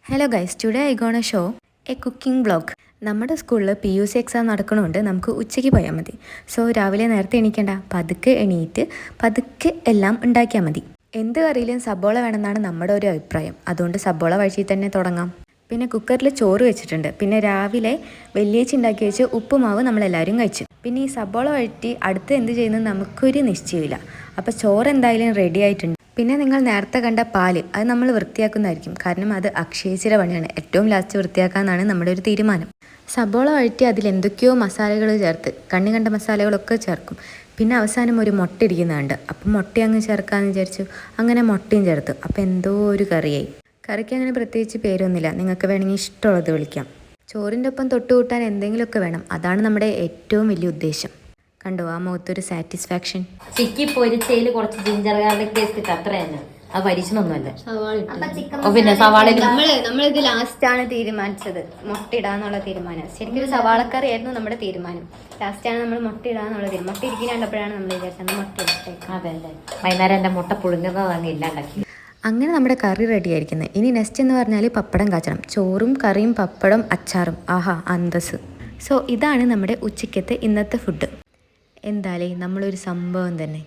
Hello guys, today I gonna show A cooking blog. നമ്മുടെ സ്കൂളിൽ PUC exam നടക്കണോണ്ട് നമുക്ക് ഉച്ചയ്ക്ക് പോയാൽ മതി. സോ രാവിലെ നേരത്തെ എണീക്കണ്ട, പതുക്കെ എണീറ്റ് പതുക്കെ എല്ലാം ഉണ്ടാക്കിയാൽ മതി. എന്ത് കറിയിലും സബോള വേണമെന്നാണ് നമ്മുടെ ഒരു അഭിപ്രായം. അതുകൊണ്ട് സബോള വഴി തന്നെ തുടങ്ങാം. പിന്നെ കുക്കറിൽ ചോറ് വെച്ചിട്ടുണ്ട്. പിന്നെ രാവിലെ വെള്ളിയാഴ്ച ഉണ്ടാക്കി വെച്ച് ഉപ്പുമാവ് നമ്മളെല്ലാവരും കഴിച്ചു. പിന്നെ ഈ സബോള വഴറ്റി അടുത്ത് എന്ത് ചെയ്യുന്നത് നമുക്കൊരു നിശ്ചയമില്ല. അപ്പോൾ ചോറ് എന്തായാലും റെഡി ആയിട്ടുണ്ട്. പിന്നെ നിങ്ങൾ നേരത്തെ കണ്ട പാല് അത് നമ്മൾ വൃത്തിയാക്കുന്നതായിരിക്കും. കാരണം അത് അക്ഷയച്ചിയുടെ പണിയാണ്. ഏറ്റവും ലാസ്റ്റ് വൃത്തിയാക്കാനാണ് നമ്മുടെ ഒരു തീരുമാനം. സബോള വഴറ്റി അതിലെന്തൊക്കെയോ മസാലകൾ ചേർത്ത് കണ്ണി കണ്ട മസാലകളൊക്കെ ചേർക്കും. പിന്നെ അവസാനം ഒരു മുട്ട ഇരിക്കുന്നുണ്ട്. അപ്പം മുട്ട അങ്ങ് ചേർക്കാമെന്ന് വിചാരിച്ചു. അങ്ങനെ മുട്ടയും ചേർത്തു. അപ്പം എന്തോ ഒരു കറിയായി. കറിക്ക് അങ്ങനെ പ്രത്യേകിച്ച് പേരൊന്നുമില്ല. നിങ്ങൾക്ക് വേണമെങ്കിൽ ഇഷ്ടമുള്ളത് വിളിക്കാം. ചോറിൻ്റെ ഒപ്പം തൊട്ടുകൂട്ടാൻ എന്തെങ്കിലുമൊക്കെ വേണം. അതാണ് നമ്മുടെ ഏറ്റവും വലിയ ഉദ്ദേശം. കണ്ടോ ആ മുഖത്തൊരു സാറ്റിസ്ഫാക്ഷൻ. ചിക്കി പൊരിച്ചതിൽ കുറച്ച് ജിഞ്ചർ ഗാർലിക് പേസ്റ്റ് അത്ര തന്നെ. അത് പരിച്ചണൊന്നുമല്ല. പിന്നെ സവാള നമ്മളിത് ലാസ്റ്റാണ് തീരുമാനിച്ചത് മുട്ട ഇടാന്നുള്ള തീരുമാനം. ശരിക്കും ഒരു സവാളക്കറി ആയിരുന്നു നമ്മുടെ തീരുമാനം. ലാസ്റ്റാണ് നമ്മൾ മുട്ട ഇടാന്നുള്ള തീരുമാനം. മുട്ട ഇരിക്കാണ്ടപ്പോഴാണ് നമ്മൾ വിചാരിച്ചത് മുട്ട ഇട്ടേക്കാം. അതെ അല്ലേ, വൈകുന്നേരം എൻ്റെ മുട്ട പുഴുങ്ങുന്നതാണ് ഇല്ലാണ്ടാക്കി. അങ്ങനെ നമ്മുടെ കറി റെഡി ആയിരിക്കുന്നത്. ഇനി നെക്സ്റ്റ് എന്ന് പറഞ്ഞാൽ പപ്പടം കാച്ചണം. ചോറും കറിയും പപ്പടം അച്ചാറും, ആഹാ അന്തസ്. സോ ഇതാണ് നമ്മുടെ ഉച്ചയ്ക്കത്തെ ഇന്നത്തെ ഫുഡ്. എന്തായാലും നമ്മളൊരു സംഭവം തന്നെ.